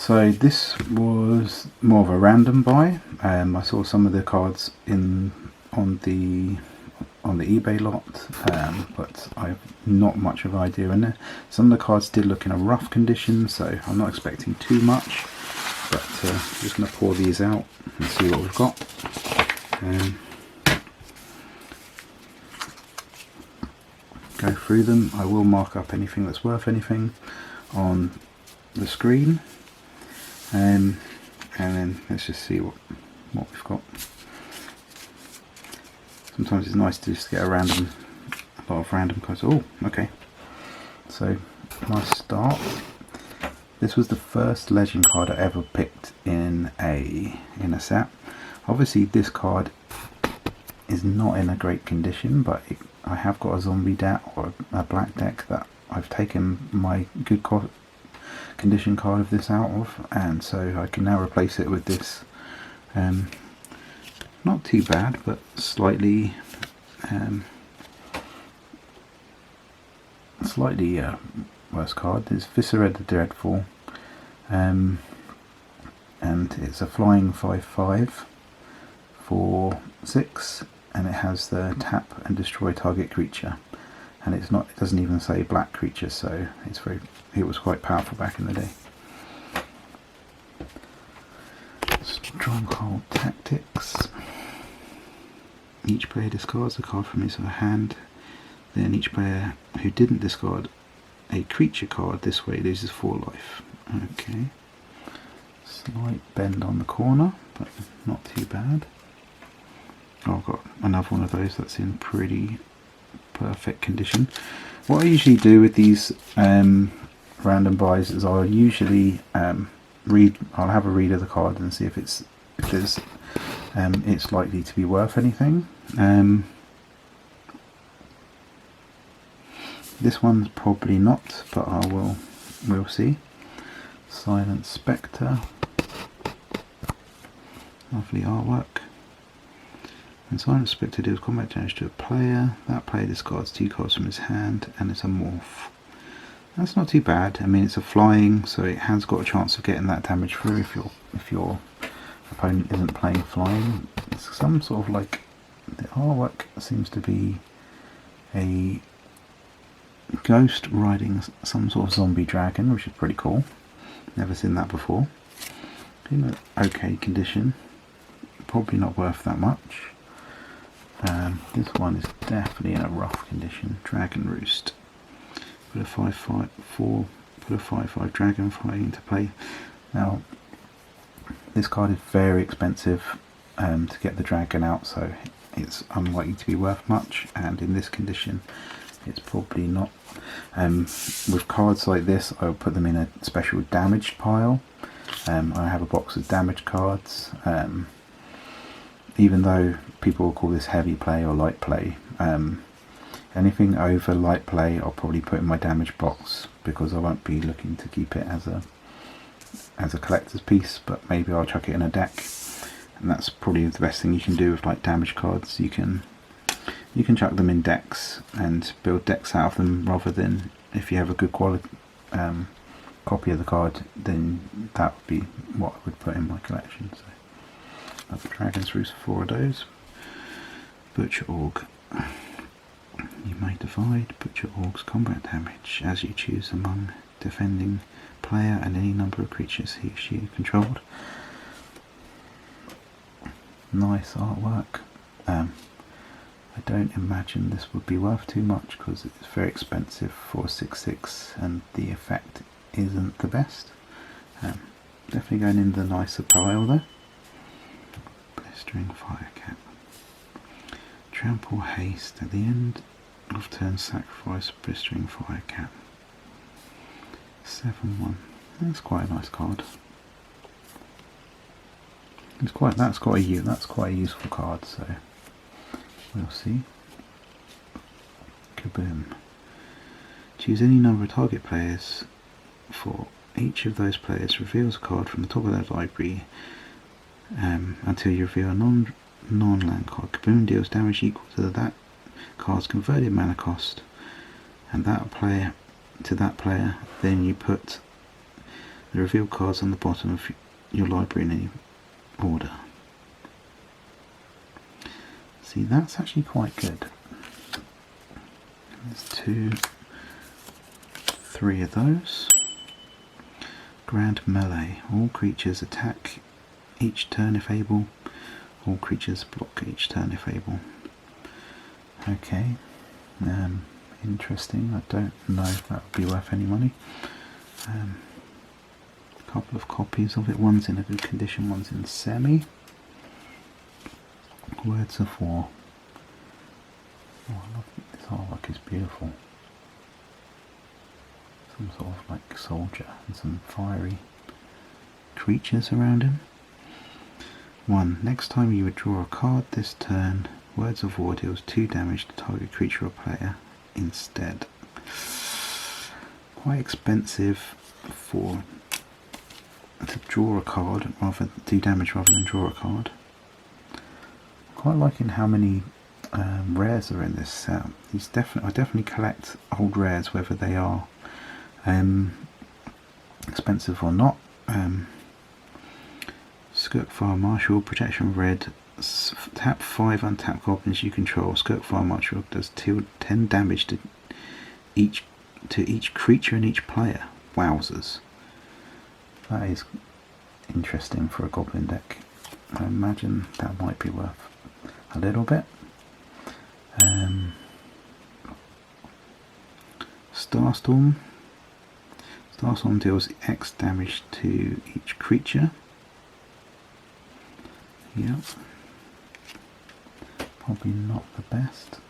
So this was more of a random buy. I saw some of the cards on the eBay lot, but I have not much of an idea in there. Some of the cards did look in a rough condition, so I'm not expecting too much. But just going to pour these out and see what we've got. Go through them. I will mark up anything that's worth anything on the screen, and then let's just see what we've got. Sometimes it's nice to just get a lot of random cards. Oh, okay. So nice start. This was the first legend card I ever picked in a set. Obviously, this card is not in a great condition, but I have got a zombie deck or a black deck that I've taken my good condition card of this out of, and so I can now replace it with this. Not too bad, but slightly worse card. It's Visara the Dreadful, and it's a flying 5/5 for 6, and it has the tap and destroy target creature, and it doesn't even say black creature, so it was quite powerful back in the day. Stronghold Tactics. Each player discards a card from his or her hand. Then each player who didn't discard a creature card this way loses 4 life. Okay. Slight bend on the corner, but not too bad. Oh, I've got another one of those that's in pretty perfect condition. What I usually do with these random buys is I'll usually I'll have a read of the card and see if it's likely to be worth anything. This one's probably not, but we'll see. Silent Spectre, lovely artwork. When Silent Spectre deals combat damage to a player, that player discards 2 cards from his hand, and it's a morph. That's not too bad. I mean, it's a flying, so it has got a chance of getting that damage through if your opponent isn't playing flying. It's some sort of like, the artwork seems to be a ghost riding some sort of zombie dragon, which is pretty cool. Never seen that before. In an okay condition, probably not worth that much. This one is definitely in a rough condition. Dragon Roost. Put a 5/5 dragon flying into play. Now, this card is very expensive to get the dragon out, so it's unlikely to be worth much, and in this condition it's probably not. With cards like this, I'll put them in a special damaged pile. I have a box of damaged cards, even though people will call this heavy play or light play. Anything over light play I'll probably put in my damage box, because I won't be looking to keep it as a collector's piece, but maybe I'll chuck it in a deck, and that's probably the best thing you can do with like damage cards. You can chuck them in decks and build decks out of them, rather than, if you have a good quality copy of the card, then that would be what I would put in my collection. So I've got Dragon's Roost, 4 of those. Butcher Org. You may divide Butcher Org's combat damage as you choose among defending player and any number of creatures he or she controlled. Nice artwork. I don't imagine this would be worth too much, because it's very expensive for 6/6 and the effect isn't the best. Definitely going in the nicer pile there. Blistering Firecat. Trample Haste. At the end of turn, sacrifice Blistering Firecat. 7/1. That's quite a nice card. That's quite a useful card. So we'll see. Kaboom. Choose any number of target players. For each of those players, reveals a card from the top of their library until you reveal a non-land card. Kaboom deals damage equal to that card's converted mana cost, and that player to that player. Then you put The reveal cards on the bottom of your library in any order. See, that's actually quite good. There's 2, 3 of those. Grand Melee. All creatures attack each turn if able. All creatures block each turn if able. Okay. Interesting. I don't know if that would be worth any money. A couple of copies of it. One's in a good condition, one's in semi. Words of War. Oh, I love this artwork, it's beautiful. Some sort of like soldier and some fiery creatures around him. 1. Next time you would draw a card this turn, Words of War deals 2 damage to target creature or player instead. Quite expensive for to draw a card, rather do damage rather than draw a card. Quite liking how many rares are in this set. I definitely collect old rares, whether they are expensive or not. Skirk Fire Marshal, protection red. Tap 5 untapped goblins you control. Skirk Fire Marshal does 10 damage to each creature and each player. Wowzers. That is interesting for a goblin deck. I imagine that might be worth a little bit. Starstorm. Starstorm deals X damage to each creature. Yep. Probably not the best.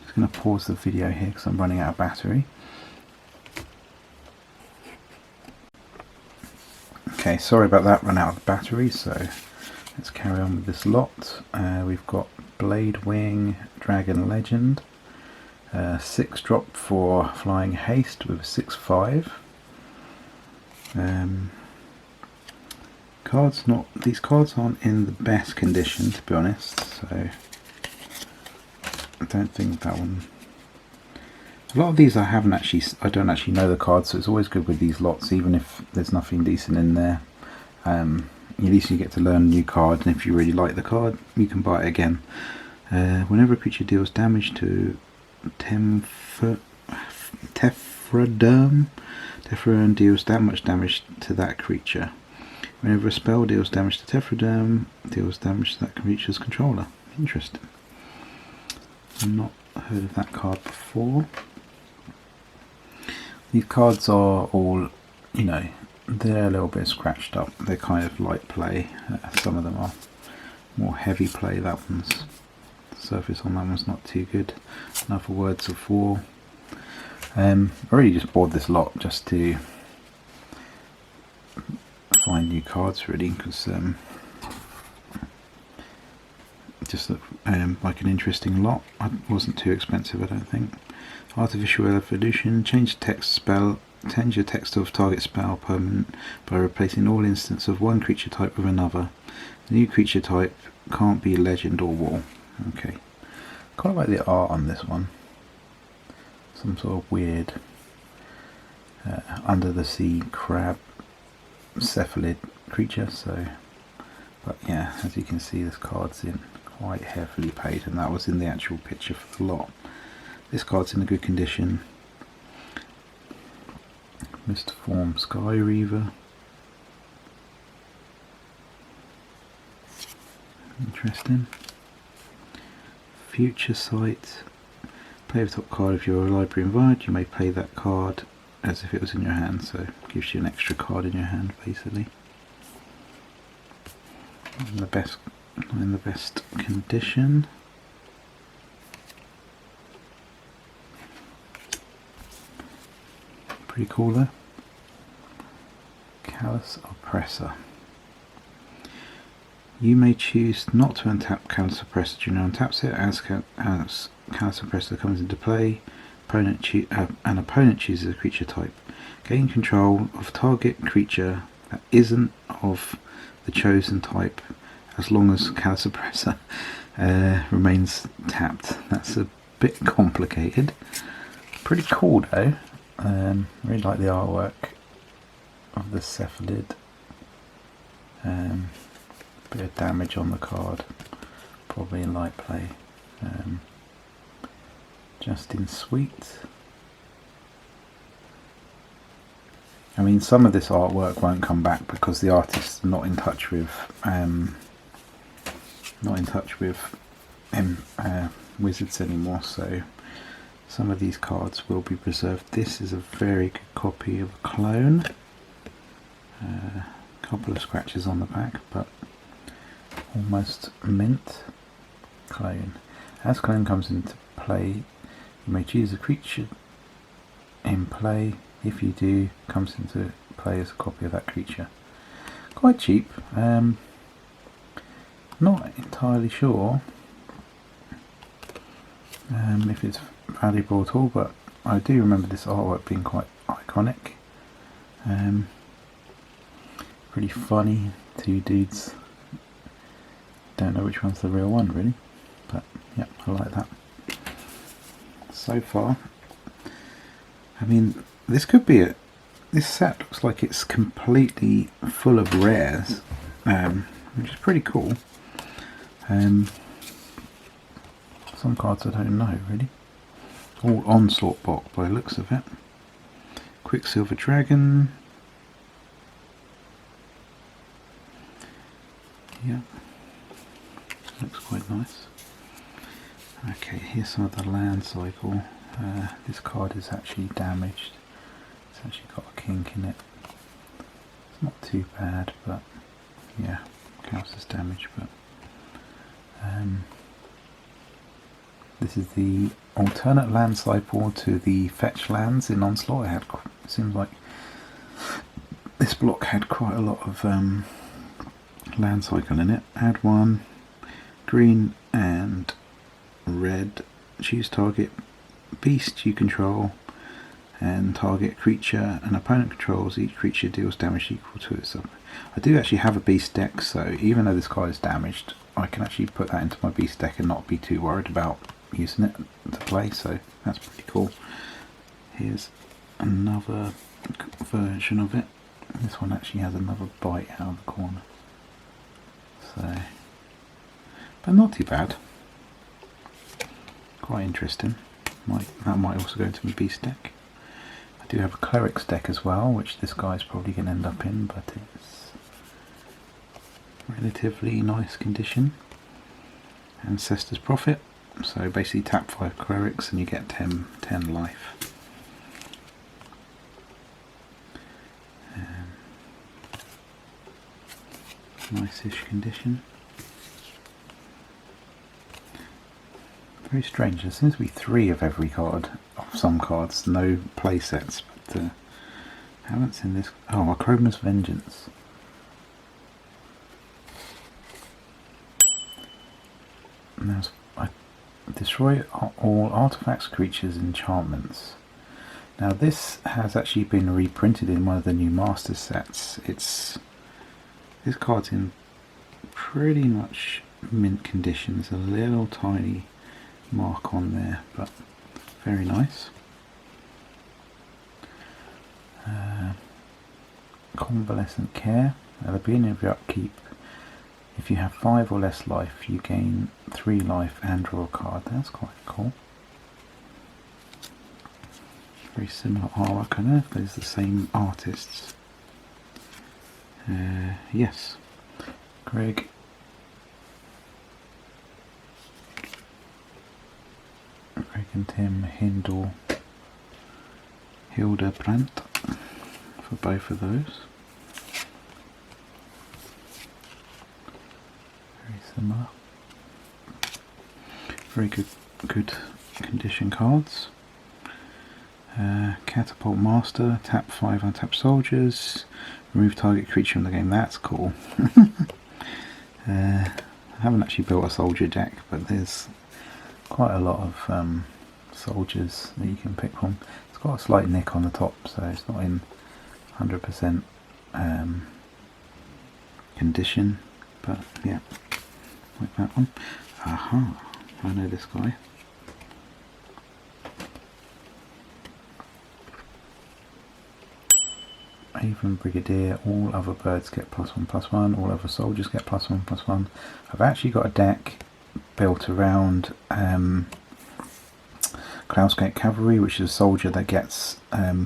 Just going to pause the video here because I'm running out of battery. Okay, sorry about that, run out of battery, so let's carry on with this lot. We've got Blade Wing Dragon Legend, 6 drop for Flying Haste with a 6/5. These cards aren't in the best condition, to be honest, so I don't think that one. A lot of these I don't actually know the cards, so it's always good with these lots, even if there's nothing decent in there. At least you get to learn a new card, and if you really like the card, you can buy it again. Whenever a creature deals damage to Tephrodon deals that much damage to that creature. Whenever a spell deals damage to Tephrodon, deals damage to that creature's controller. Interesting. I've not heard of that card before. These cards are all, they're a little bit scratched up. They're kind of light play. Some of them are more heavy play. That one's surface on that one's not too good. Another Words of War. I really just bought this lot just to find new cards, really, because just like an interesting lot. It wasn't too expensive, I don't think. Artificial Evolution. Change text spell. Change your text of target spell permanent by replacing all instances of one creature type with another. The new creature type can't be legend or war. Okay. Quite like the art on this one. Some sort of weird under the sea crab cephalid creature. So, but yeah, as you can see, this card's in quite heavily paid, and that was in the actual picture for the lot. This card's in a good condition. Mist Form Sky Reaver. Interesting. Future Sight. Play the top card of your library invited. You may play that card as if it was in your hand, so it gives you an extra card in your hand, basically. Not in the best condition. Pretty cool though. Callous Oppressor. You may choose not to untap Callous Oppressor during your untap it. As Callous Oppressor comes into play, an opponent chooses a creature type. Gain control of target creature that isn't of the chosen type as long as Callous Oppressor remains tapped. That's a bit complicated. Pretty cool though. Really like the artwork of the cephalid. Bit of damage on the card, probably in light play. Justin Sweet. I mean, some of this artwork won't come back because the artist's not in touch with Wizards anymore, so some of these cards will be preserved. This is a very good copy of a clone. A couple of scratches on the back, but almost mint. Clone. As clone comes into play, you may choose a creature in play. If you do, comes into play as a copy of that creature. Quite cheap. Not entirely sure if it's valuable at all, but I do remember this artwork being quite iconic. Pretty funny, two dudes. Don't know which one's the real one really, but yeah, I like that. So far, I mean, this could be this set looks like it's completely full of rares, which is pretty cool. Some cards I don't know really. All Onslaught box by the looks of it. Quicksilver Dragon. Yeah, looks quite nice. Okay, here's some of the land cycle. This card is actually damaged. It's actually got a kink in it. It's not too bad, but yeah, counts as damage. But this is the alternate land cycle to the fetch lands in Onslaught. It seems like this block had quite a lot of land cycle in it. Add one, green and red. Choose target beast you control and target creature an opponent controls. Each creature deals damage equal to itself. I do actually have a beast deck, so even though this card is damaged, I can actually put that into my beast deck and not be too worried about using it to play, so that's pretty cool. Here's another version of it. This one actually has another bite out of the corner, so, but not too bad. Quite interesting. That might also go into my beast deck. I do have a cleric's deck as well, which this guy's probably going to end up in, but it's relatively nice condition. Ancestor's Prophet. So basically tap 5 clerics and you get 10 life. Nice-ish condition. Very strange. There seems to be 3 of every card, of some cards, no play sets, but I haven't seen this. Oh, Akroma's Vengeance. Now, destroy all artifacts, creatures, enchantments. Now this has actually been reprinted in one of the new Master sets. This card's in pretty much mint condition. There's a little tiny mark on there, but very nice. Convalescent Care. At the beginning of your upkeep, if you have 5 or less life, you gain 3 life and draw a card. That's quite cool. Very similar artwork. I don't know if those are the same artists. Yes. Greg and Tim Hildebrandt for both of those. Very similar. Very good condition cards. Catapult Master, tap 5 untapped soldiers, remove target creature from the game. That's cool. I haven't actually built a soldier deck, but there's quite a lot of soldiers that you can pick from. It's got a slight nick on the top, so it's not in 100% condition, but yeah, like that one. Aha, I know this guy. Awen Brigadier, all other birds get +1/+1, all other soldiers get +1/+1. I've actually got a deck built around Cloudscape Cavalry, which is a soldier that gets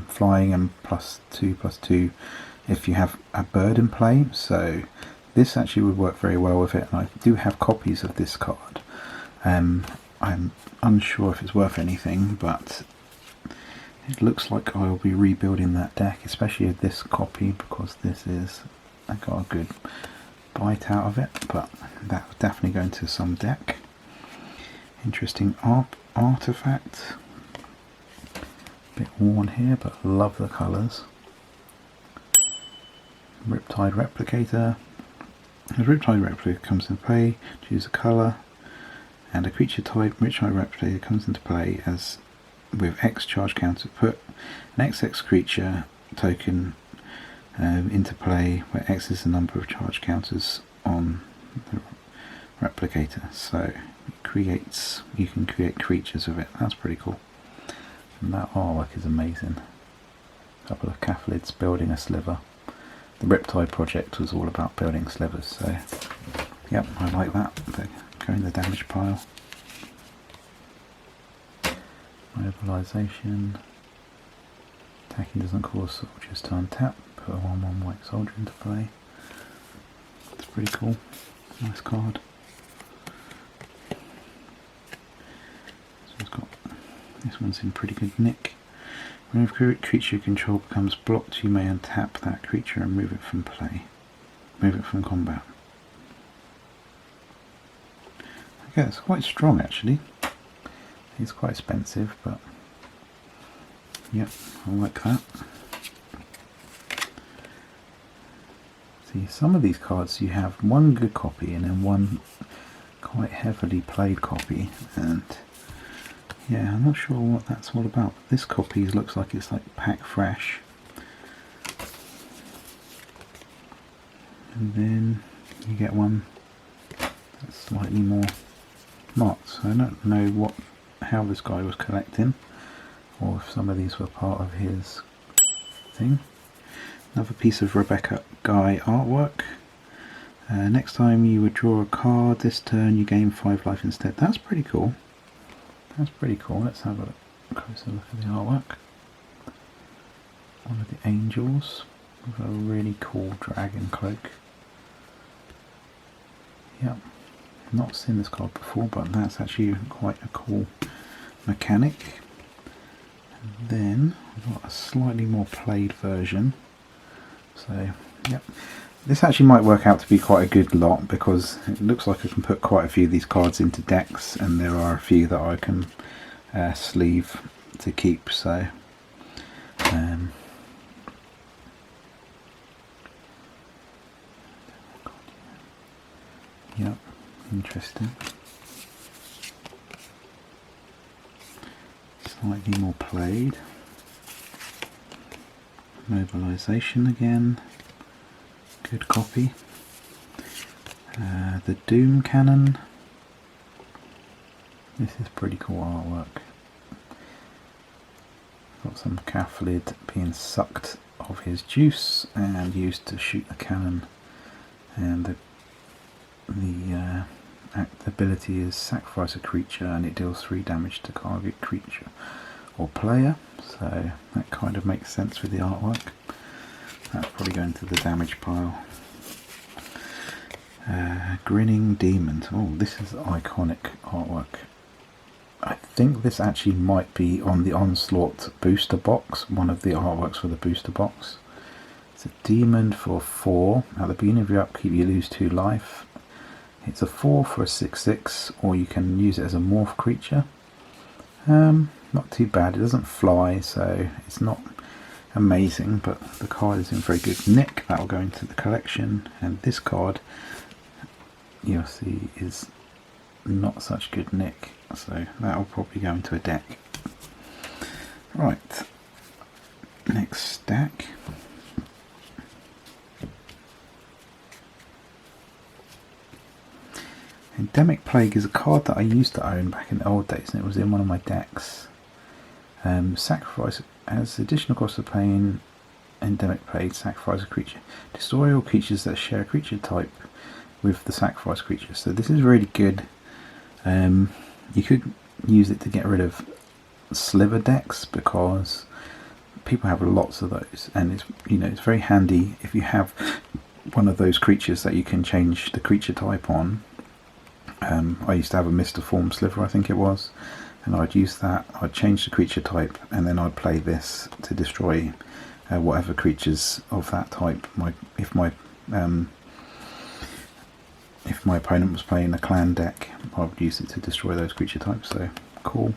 flying and +2/+2 if you have a bird in play, so this actually would work very well with it, and I do have copies of this card. I'm unsure if it's worth anything, but it looks like I'll be rebuilding that deck, especially this copy, because I got a good bite out of it, but that would definitely go into some deck. Interesting artifact. A bit worn here, but love the colours. Riptide Replicator. As Riptide Replicator comes into play, choose a colour, and a creature type Riptide Replicator comes into play as with X charge counter. Put an XX creature token into play where X is the number of charge counters on the replicator. So you can create creatures with it. That's pretty cool. And that artwork is amazing. A couple of cephalids building a sliver. The Riptide project was all about building slivers, so yep, I like that. They go in the damage pile. Mobilization. Attacking doesn't cause soldiers to untap. Put a 1/1 white soldier into play. It's pretty cool. Nice card. This one's in pretty good nick. When a creature you control becomes blocked, you may untap that creature and move it from play. Move it from combat. Okay, it's quite strong actually. It's quite expensive, but yep, I like that. See, some of these cards you have one good copy and then one quite heavily played copy, and yeah, I'm not sure what that's all about. This copy looks like it's like pack fresh. And then you get one that's slightly more marked. So I don't know how this guy was collecting, or if some of these were part of his thing. Another piece of Rebecca Guy artwork. Next time you would draw a card, this turn you gain 5 life instead. That's pretty cool. That's pretty cool. Let's have a closer look at the artwork. One of the angels with a really cool dragon cloak. Yep, not seen this card before, but that's actually quite a cool mechanic. And then we've got a slightly more played version. So, yep. This actually might work out to be quite a good lot, because it looks like I can put quite a few of these cards into decks, and there are a few that I can sleeve to keep. So yep, interesting. Slightly more played. Mobilization again. Good copy. The Doom Cannon. This is pretty cool artwork. Got some cephalid being sucked of his juice and used to shoot the cannon. And the ability is sacrifice a creature and it deals 3 damage to target creature or player. So that kind of makes sense with the artwork. That's probably going to the damage pile. Grinning Demon. Oh, this is iconic artwork. I think this actually might be on the Onslaught booster box, one of the artworks for the booster box. It's a demon for 4. At the beginning of your upkeep you lose 2 life. It's a 4 for a 6/6, or you can use it as a morph creature. Not too bad. It doesn't fly, so it's not amazing, but the card is in very good nick. That will go into the collection, and this card you'll see is not such good nick, so that will probably go into a deck. Right, next stack. Endemic Plague is a card that I used to own back in the old days, and it was in one of my decks. Sacrifice has additional cost of paying endemic play, sacrifice a creature. Destroy all creatures that share a creature type with the sacrifice creature. So this is really good. You could use it to get rid of sliver decks because people have lots of those, and it's, you know, it's very handy if you have one of those creatures that you can change the creature type on. I used to have a Mr. Form Sliver, I think it was, and I'd use that, I'd change the creature type, and then I'd play this to destroy whatever creatures of that type. If my opponent was playing a clan deck, I would use it to destroy those creature types. So cool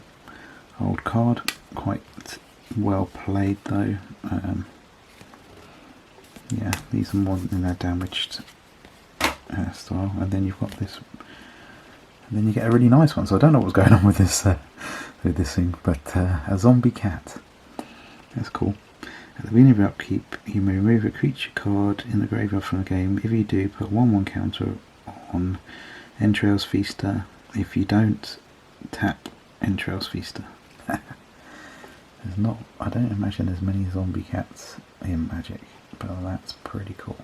old card, quite well played though. Yeah, these are more in their damaged style, and then you've got this, and then you get a really nice one. So I don't know what's going on with this thing, but a zombie cat. That's cool. At the beginning of your upkeep, you may remove a creature card in the graveyard from the game. If you do, put 1/1 counter on Entrails Feaster. If you don't, tap Entrails Feaster. There's not, I don't imagine there's many zombie cats in Magic, but that's pretty cool.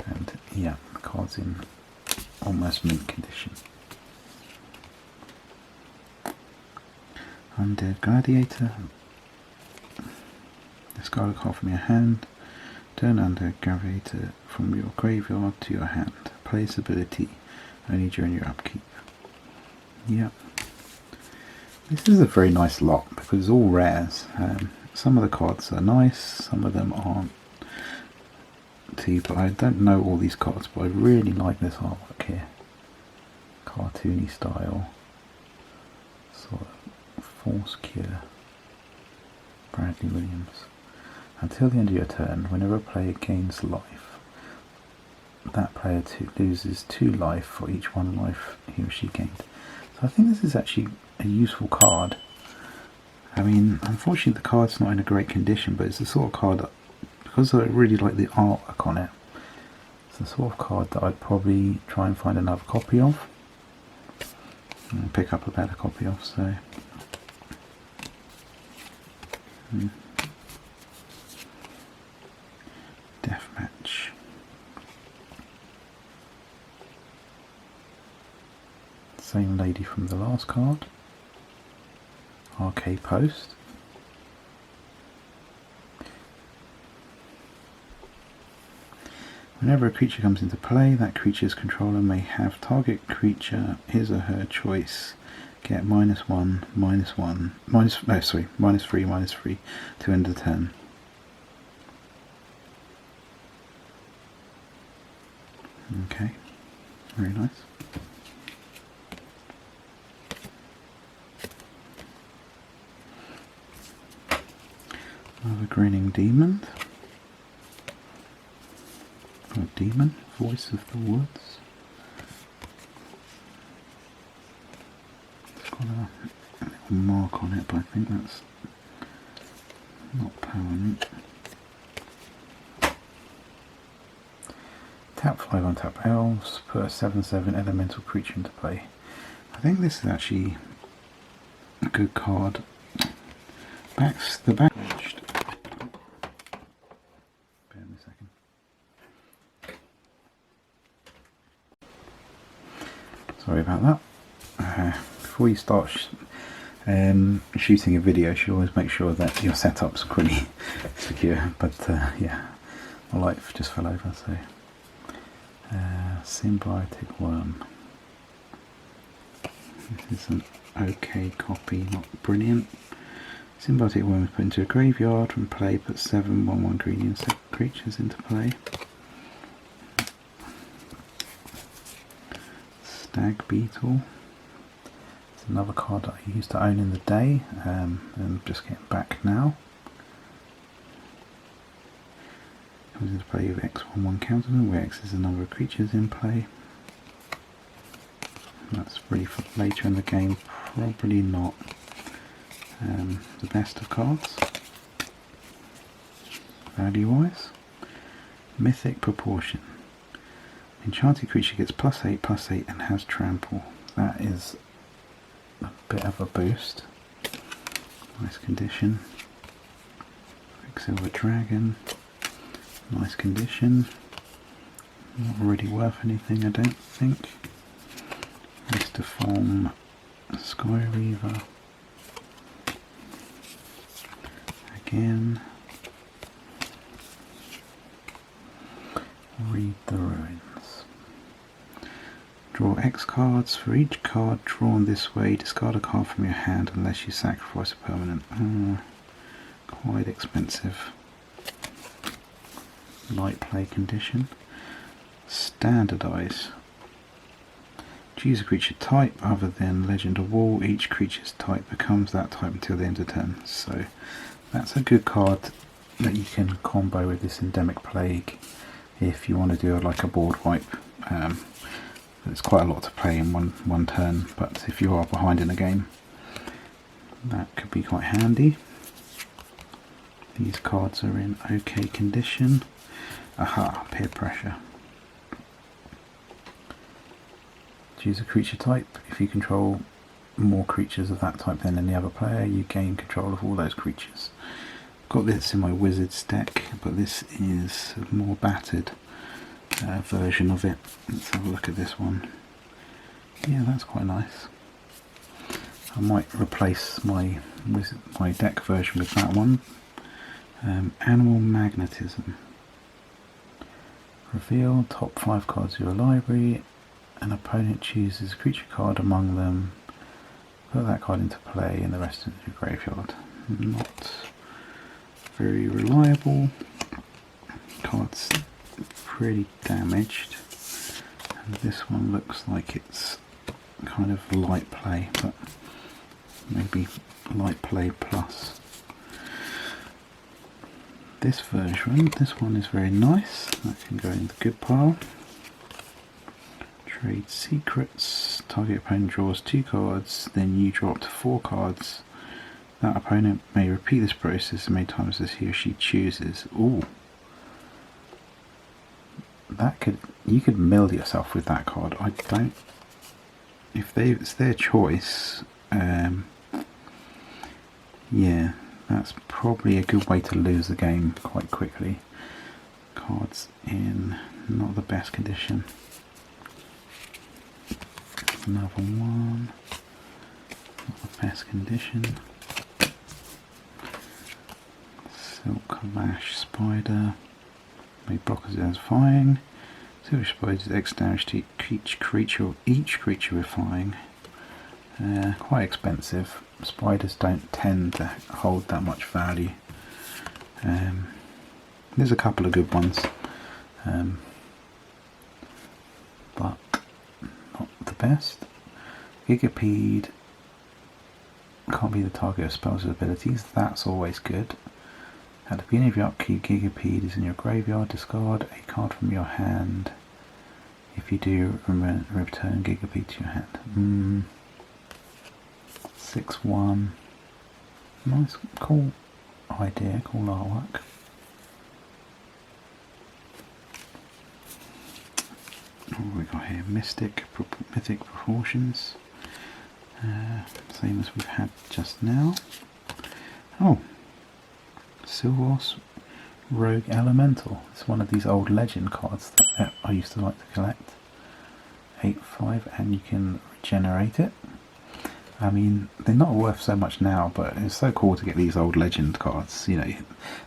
And yeah, the card's in almost mint condition. Undead Gladiator. Discard a card from your hand. Turn Undead Gladiator from your graveyard to your hand. Play this ability only during your upkeep. Yep. This is a very nice lot because it's all rares. Some of the cards are nice, some of them aren't too, but I don't know all these cards, but I really like this artwork here. Cartoony style. Sort of Force Cure. Bradley Williams. Until the end of your turn, whenever a player gains life, that player loses 2 life for each 1 life he or she gained. So I think this is actually a useful card. I mean, unfortunately the card's not in a great condition, but it's the sort of card that, because I really like the artwork on it, it's the sort of card that I'd probably try and find another copy of and pick up a better copy of. So Deathmatch. Same lady from the last card. Arcade Post. Whenever a creature comes into play, that creature's controller may have target creature, his or her choice, get -1, -1, -3 to end the turn. Okay, very nice. Another Grinning Demon. Or Demon, Voice of the Woods. It's got a little mark on it, but I think that's not permanent. Tap 5 on tap elves, put a 7/7 elemental creature into play. I think this is actually a good card. The back. Bear me a second. Sorry about that. Before you start shooting a video, you should always make sure that your setup's pretty secure. But yeah, my light just fell over, so. Symbiotic Worm. This is an okay copy, not brilliant. Symbiotic Worm is put into a graveyard from play, put 7 1/1 green insect creatures into play. Stag Beetle. It's another card that I used to own in the day, and I'm just getting back now. Comes into play with X 1/1 counter, where X is the number of creatures in play. That's really for later in the game, probably not the best of cards. Value wise, Mythic Proportion. Enchanted creature gets +8/+8 and has trample. That is a bit of a boost. Nice condition. Very Quicksilver Dragon, nice condition, not really worth anything I don't think. Mr. Form Sky Reaver, again, Read the Ruins. Draw X cards. For each card drawn this way, discard a card from your hand unless you sacrifice a permanent. Quite expensive. Light play condition. Standardize. Choose a creature type other than Legend of Wall. Each creature's type becomes that type until the end of turn. So that's a good card that you can combo with this Endemic Plague if you want to do like a board wipe. It's quite a lot to play in one turn, but if you are behind in a game, that could be quite handy. These cards are in okay condition. Aha, Peer Pressure. Choose a creature type. If you control more creatures of that type than any other player, you gain control of all those creatures. Got this in my Wizards deck, but this is a more battered version of it. Let's have a look at this one. Yeah, that's quite nice. I might replace my deck version with that one. Animal Magnetism. Reveal top 5 cards of your library. An opponent chooses a creature card among them. Put that card into play and the rest into your graveyard. Not very reliable. Card's pretty damaged. And this one looks like it's kind of light play, but maybe light play plus. This version, this one is very nice. That can go in the good pile. Trade Secrets. Target opponent draws 2 cards, then you draw up to 4 cards. That opponent may repeat this process as many times as he or she chooses. Ooh. You could mill yourself with that card. I don't. If it's their choice, yeah, that's probably a good way to lose the game quite quickly. Cards in not the best condition. Another one, not the best condition. Silk Lash Spider. May block as flying. Silver Spider's X damage to each creature with flying. Quite expensive. Spiders don't tend to hold that much value. There's a couple of good ones, but not the best. Gigapede can't be the target of spells or abilities. That's always good. At the beginning of your upkeep, Gigapede is in your graveyard. Discard a card from your hand. If you do, return Gigapede to your hand. 6/1. Nice, cool idea, cool artwork. What have we got here? Mythic Proportions. Same as we've had just now. Oh, Silvos Rogue Elemental. It's one of these old legend cards that I used to like to collect. 8/5, and you can regenerate it. I mean, they're not worth so much now, but it's so cool to get these old legend cards. You know,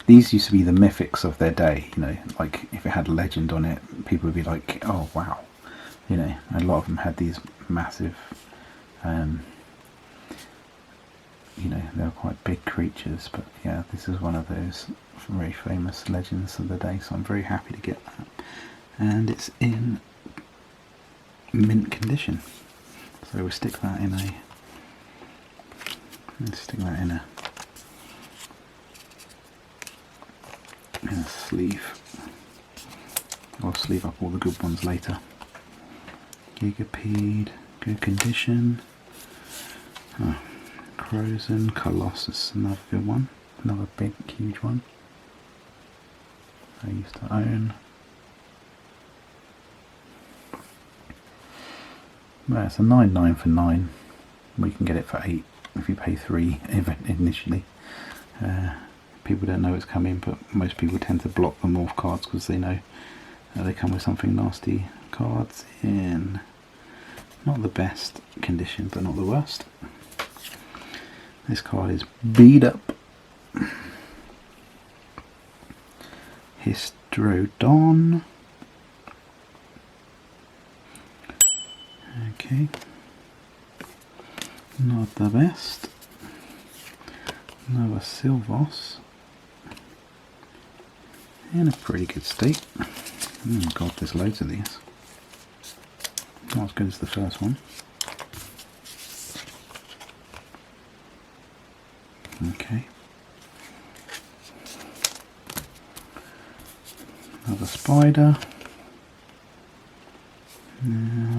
these used to be the mythics of their day. You know, like if it had legend on it, people would be like, "Oh wow!" You know, a lot of them had these massive. You know, they were quite big creatures, but yeah, this is one of those very famous legends of the day. So I'm very happy to get that, and it's in mint condition. So we'll stick that in a. Let's stick that in a sleeve. I'll sleeve up all the good ones later. Gigapede, good condition. Crozen, Colossus, another good one. Another big, huge one. I used to own. Well, it's a 9/9 for 9. We can get it for 8. If you pay 3 initially. people don't know it's coming, but most people tend to block them off cards because they know they come with something nasty. Cards in not the best condition, but not the worst. This card is beat up. Hystrodon. Okay, not the best. Another Silvos in a pretty good state. Oh god, there's loads of these. Not as good as the first one. Okay. Another spider.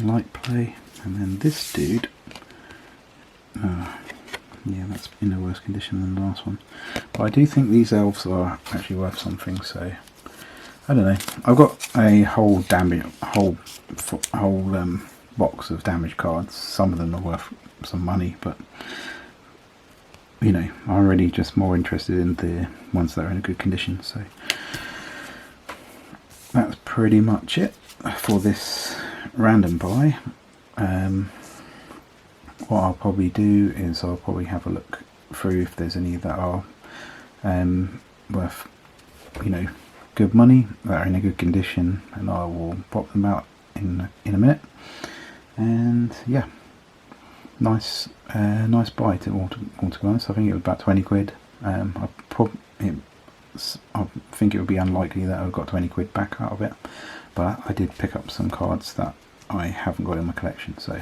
Light play. And then this dude. Yeah, that's in a worse condition than the last one. But I do think these elves are actually worth something, so I don't know. I've got a whole box of damage cards. Some of them are worth some money, but you know, I'm really just more interested in the ones that are in a good condition. So that's pretty much it for this random buy. What I'll probably do is I'll probably have a look through if there's any that are worth, you know, good money, that are in a good condition, and I will pop them out in a minute. And yeah, nice buy to all to be honest. I think it was about 20 quid. I think it would be unlikely that I got 20 quid back out of it, but I did pick up some cards that I haven't got in my collection. So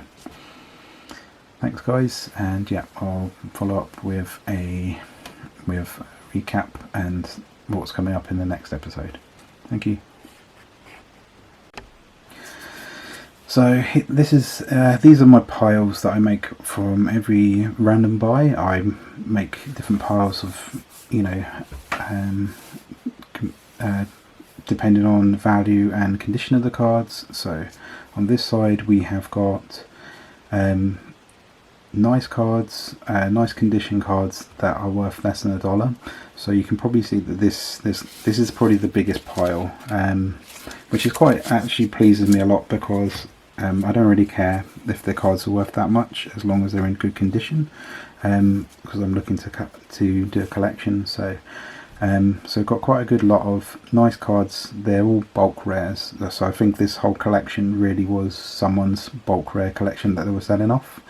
thanks guys, and yeah, I'll follow up with a recap and what's coming up in the next episode. Thank you. So this is these are my piles that I make from every random buy. I make different piles of, you know, depending on value and condition of the cards. So on this side we have got nice cards, nice condition cards that are worth less than $1. So you can probably see that this is probably the biggest pile, which is quite actually pleases me a lot, because I don't really care if the cards are worth that much as long as they're in good condition, because I'm looking to do a collection. So so I've got quite a good lot of nice cards. They're all bulk rares, so I think this whole collection really was someone's bulk rare collection that they were selling off.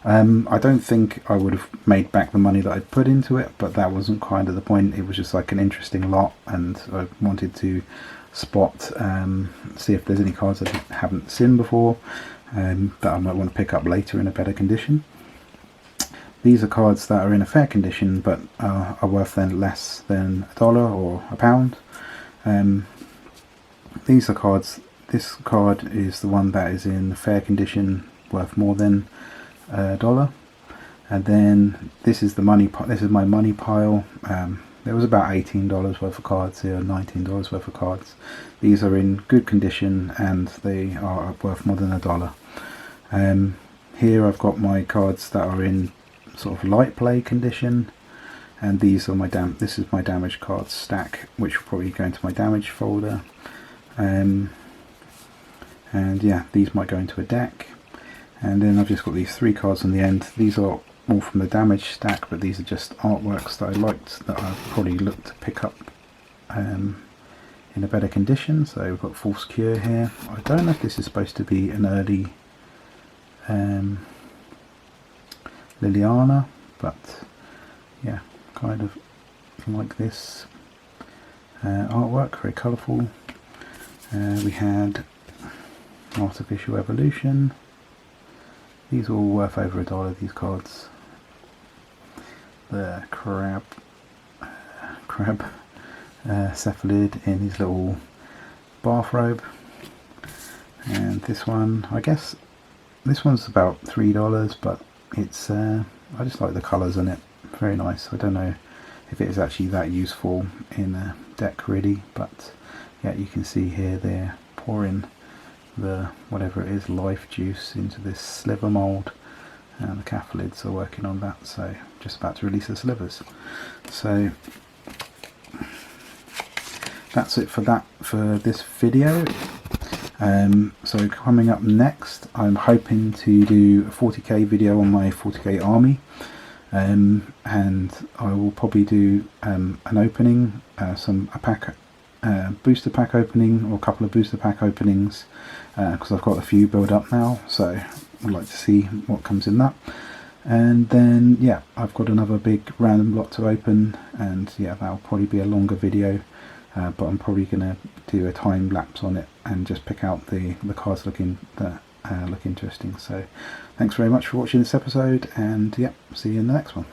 I don't think I would have made back the money that I put into it, but that wasn't kind of the point. It was just like an interesting lot, and I wanted to spot, see if there's any cards I haven't seen before that I might want to pick up later in a better condition. These are cards that are in a fair condition but are worth then less than $1 or £1. These are cards. This card is the one that is in fair condition, worth more than $1. And then this is the money. This is my money pile. There was about $18 worth of cards here, $19 worth of cards. These are in good condition and they are worth more than $1. Here I've got my cards that are in sort of light play condition, and these are my this is my damage cards stack, which will probably go into my damage folder. And yeah, these might go into a deck. And then I've just got these 3 cards on the end. These are all from the damage stack, but these are just artworks that I liked, that I've probably looked to pick up in a better condition. So we've got False Cure here. I don't know if this is supposed to be an early Liliana, but yeah, kind of like this artwork, very colourful. We had Artificial Evolution. These are all worth over $1, these cards. The crab cephalid in his little bathrobe. And this one, I guess this one's about $3, but it's I just like the colours on it, very nice. I don't know if it is actually that useful in a deck really, but yeah, you can see here they're pouring the whatever it is, life juice, into this sliver mould, and the cephalids are working on that, so just about to release the slivers. So that's it for this video. So coming up next, I'm hoping to do a 40k video on my 40k army, and I will probably do an opening, a booster pack opening, or a couple of booster pack openings, because I've got a few build up now, so I'd like to see what comes in that. And then yeah, I've got another big random lot to open, and yeah, that'll probably be a longer video, but I'm probably going to do a time lapse on it and just pick out the cards that look interesting. So thanks very much for watching this episode, and yeah, see you in the next one.